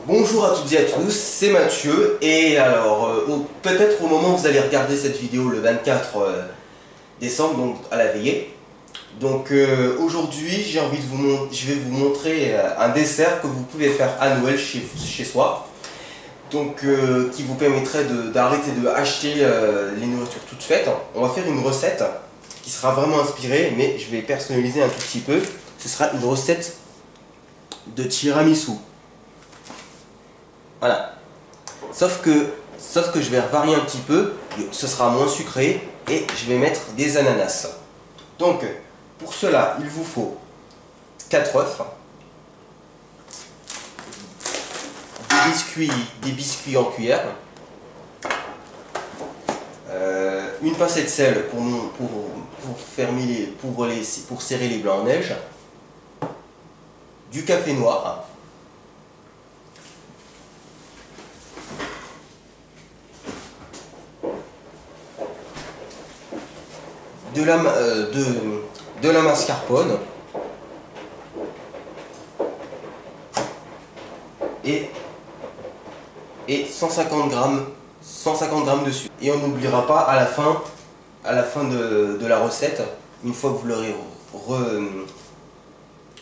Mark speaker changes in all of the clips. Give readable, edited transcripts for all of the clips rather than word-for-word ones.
Speaker 1: Bonjour à toutes et à tous, c'est Mathieu et alors peut-être au moment où vous allez regarder cette vidéo le 24 décembre, donc à la veillée. Donc aujourd'hui je vais vous montrer un dessert que vous pouvez faire à Noël chez soi. Donc qui vous permettrait d'arrêter de acheter les nourritures toutes faites. On va faire une recette qui sera vraiment inspirée, mais je vais personnaliser un tout petit peu. Ce sera une recette de tiramisu. Voilà. Sauf que je vais varier un petit peu, ce sera moins sucré et je vais mettre des ananas. Donc pour cela, il vous faut 4 œufs, des biscuits en cuillère, une pincée de sel pour serrer les blancs en neige, du café noir, de la mascarpone et 150 grammes de sucre. Et on n'oubliera pas à la fin de la recette, une fois que vous l'aurez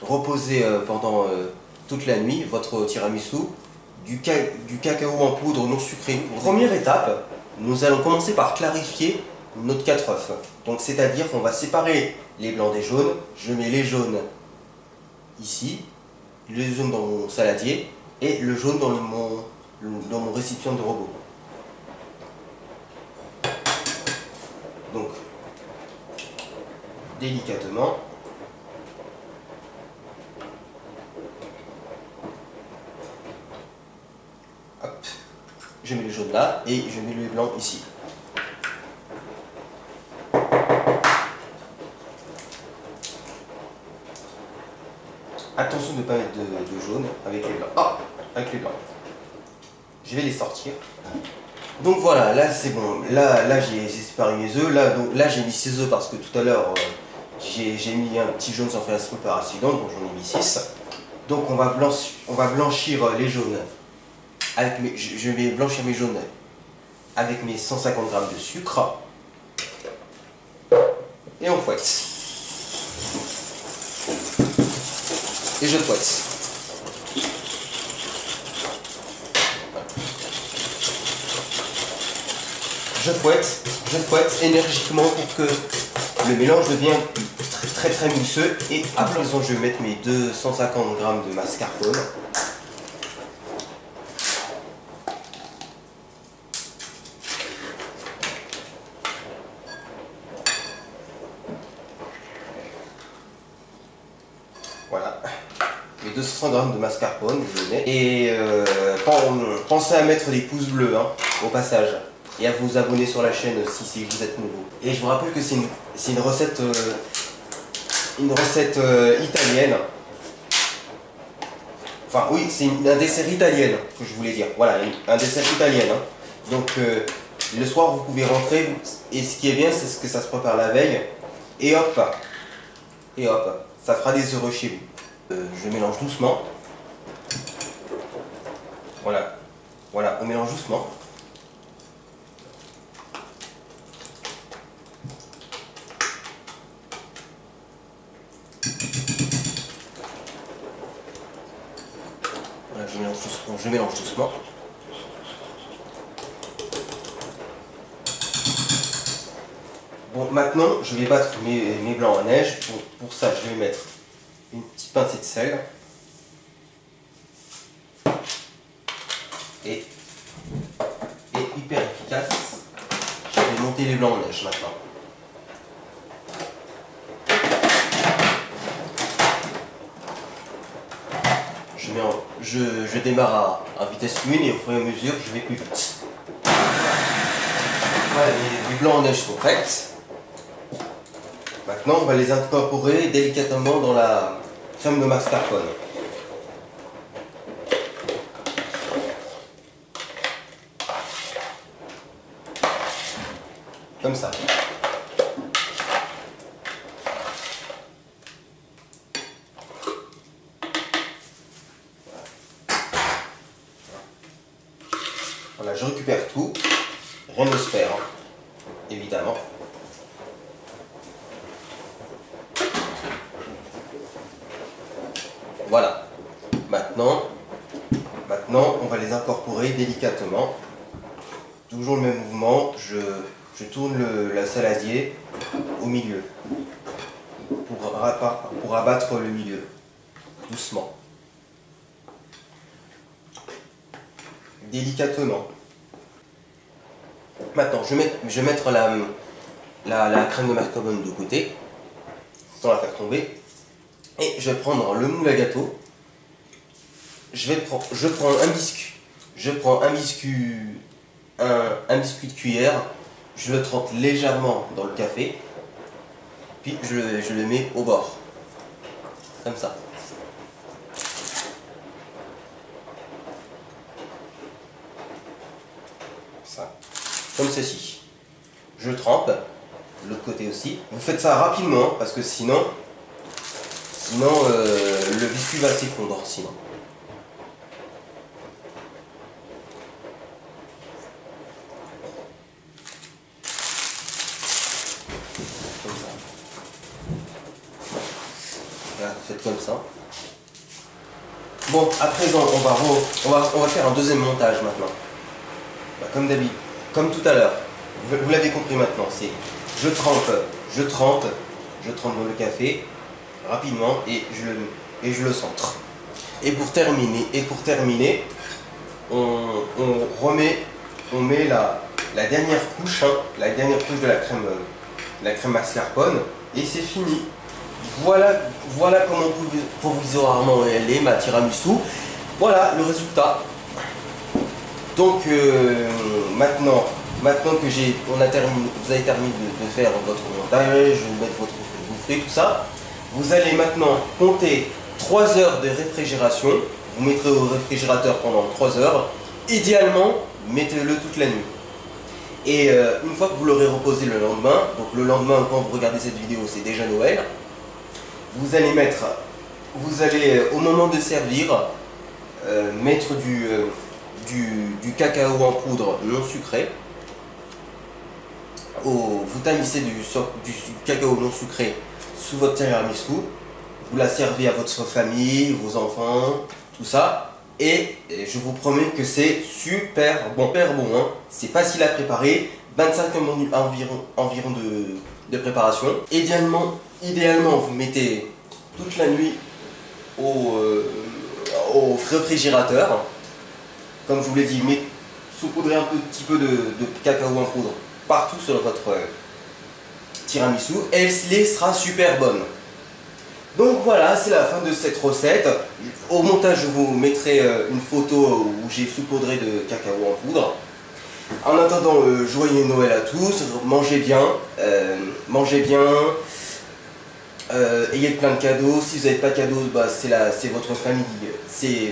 Speaker 1: reposé pendant toute la nuit, votre tiramisu, du cacao en poudre non sucré. Première étape, nous allons commencer par clarifier notre 4 œufs. Donc c'est-à-dire qu'on va séparer les blancs des jaunes. Je mets les jaunes ici, les jaunes dans mon saladier et le jaune dans mon récipient de robot. Donc délicatement. Hop. Je mets les jaunes là et je mets les blancs ici. Attention de ne pas mettre de jaune avec les blancs. Ah, avec les blancs. Je vais les sortir. Donc voilà, là c'est bon. Là j'ai séparé mes œufs. Là j'ai mis 6 œufs parce que tout à l'heure j'ai mis un petit jaune sans faire la préparation. Donc j'en ai mis 6. Donc on va blanchir les jaunes. Je vais blanchir mes jaunes avec mes 150 g de sucre. Et on fouette. Et je fouette. Je fouette énergiquement pour que le mélange devienne très mousseux. Et à présent, je vais mettre mes 250 g de mascarpone. Voilà. Les 200 g de mascarpone, je les mets. Et pensez à mettre des pouces bleus au passage. Et à vous abonner sur la chaîne si vous êtes nouveau. Et je vous rappelle que c'est une recette italienne. Enfin oui, c'est un dessert italien que je voulais dire. Voilà, un dessert italien. Donc le soir vous pouvez rentrer et ce qui est bien c'est que ça se prépare la veille. Et hop, ça fera des heureux chez vous. Je mélange doucement. Voilà, on mélange doucement. Voilà, je mélange doucement. Bon, maintenant, je vais battre mes blancs en neige. Pour ça, je vais mettre une petite pincée de sel. Et hyper efficace. Je vais monter les blancs en neige maintenant. Je démarre à vitesse 1 et au fur et à mesure je vais plus vite. Voilà, les blancs en neige sont prêts. Maintenant on va les incorporer délicatement dans la crème de mascarpone. Comme ça. Voilà, je récupère tout. Rien ne se perd, hein, évidemment. Voilà. Maintenant, on va les incorporer délicatement. Toujours le même mouvement. Je tourne la saladier au milieu pour abattre le milieu. Doucement. Délicatement. Maintenant, je vais mettre la crème de mascarpone de côté, sans la faire tomber. Et je vais prendre le moule à gâteau. Je prends un biscuit. Je prends un biscuit de cuillère. Je le trempe légèrement dans le café. Puis je le mets au bord. Comme ça. Comme ceci. Je trempe, l'autre côté aussi. Vous faites ça rapidement, hein, parce que sinon le biscuit va s'effondrer sinon. Comme ça. Voilà, faites comme ça. Bon, à présent, on va faire un deuxième montage maintenant. Bah, comme d'habitude. Comme tout à l'heure, vous l'avez compris maintenant, c'est je trempe dans le café rapidement et je le centre. Et pour terminer, on met la dernière couche, hein, de la crème mascarpone et c'est fini. Voilà comment provisoirement elle est, ma tiramisu. Voilà le résultat. Donc maintenant que vous avez terminé de faire votre montage, mettre votre gaufret, tout ça, vous allez maintenant compter 3 heures de réfrigération. Vous mettrez au réfrigérateur pendant 3 heures. Idéalement, mettez-le toute la nuit. Et une fois que vous l'aurez reposé le lendemain, donc le lendemain quand vous regardez cette vidéo, c'est déjà Noël, vous allez au moment de servir, mettre du cacao en poudre non sucré. Vous tamissez du cacao non sucré sous votre tiramisu. Vous la servez à votre famille, vos enfants, tout ça. Et je vous promets que c'est super bon. Hein. C'est facile à préparer. 25 minutes environ de préparation. Idéalement, vous mettez toute la nuit au réfrigérateur. Comme je vous l'ai dit, saupoudrez un petit peu de cacao en poudre partout sur votre tiramisu et elle sera super bonne. Donc voilà, c'est la fin de cette recette. Au montage, je vous mettrai une photo où j'ai saupoudré de cacao en poudre. En attendant, joyeux Noël à tous, mangez bien, ayez plein de cadeaux. Si vous n'avez pas de cadeaux, bah, c'est votre famille.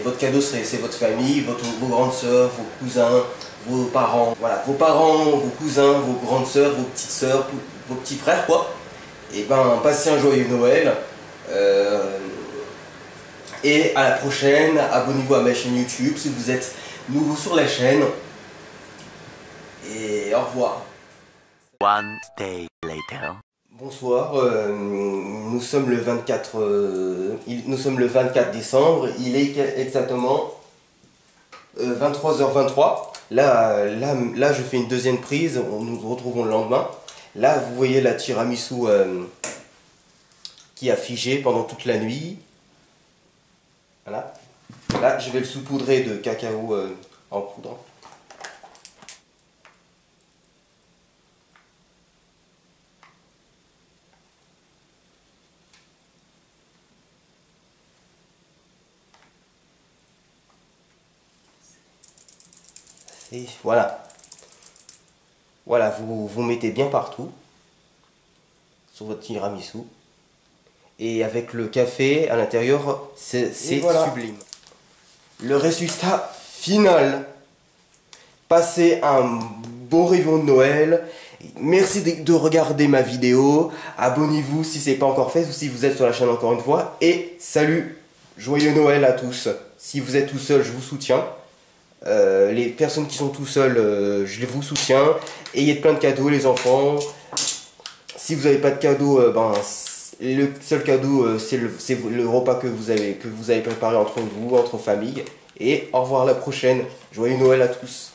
Speaker 1: Votre cadeau, c'est votre famille, vos grandes soeurs, vos cousins, vos parents. Voilà, vos parents, vos cousins, vos grandes soeurs, vos petites soeurs, vos petits frères, quoi. Et ben, passez un joyeux Noël. Et à la prochaine. Abonnez-vous à ma chaîne YouTube si vous êtes nouveau sur la chaîne. Et au revoir.
Speaker 2: One day later.
Speaker 1: Bonsoir, nous sommes le 24 décembre, il est exactement 23h23. Là, je fais une deuxième prise, nous nous retrouvons le lendemain. Là, vous voyez la tiramisu qui a figé pendant toute la nuit. Voilà. Là, je vais le saupoudrer de cacao en poudre. Et voilà. Voilà, vous mettez bien partout sur votre tiramisu. Et avec le café à l'intérieur, c'est voilà. Sublime. Le résultat final. Passez un bon réveillon de Noël. Merci de regarder ma vidéo. Abonnez-vous si ce n'est pas encore fait ou si vous êtes sur la chaîne encore une fois. Et salut, joyeux Noël à tous. Si vous êtes tout seul, je vous soutiens. Les personnes qui sont tout seuls, je vous soutiens. Ayez plein de cadeaux les enfants. Si vous n'avez pas de cadeau, le seul cadeau c'est le repas que vous avez préparé entre vous, entre famille. Et au revoir à la prochaine. Joyeux Noël à tous.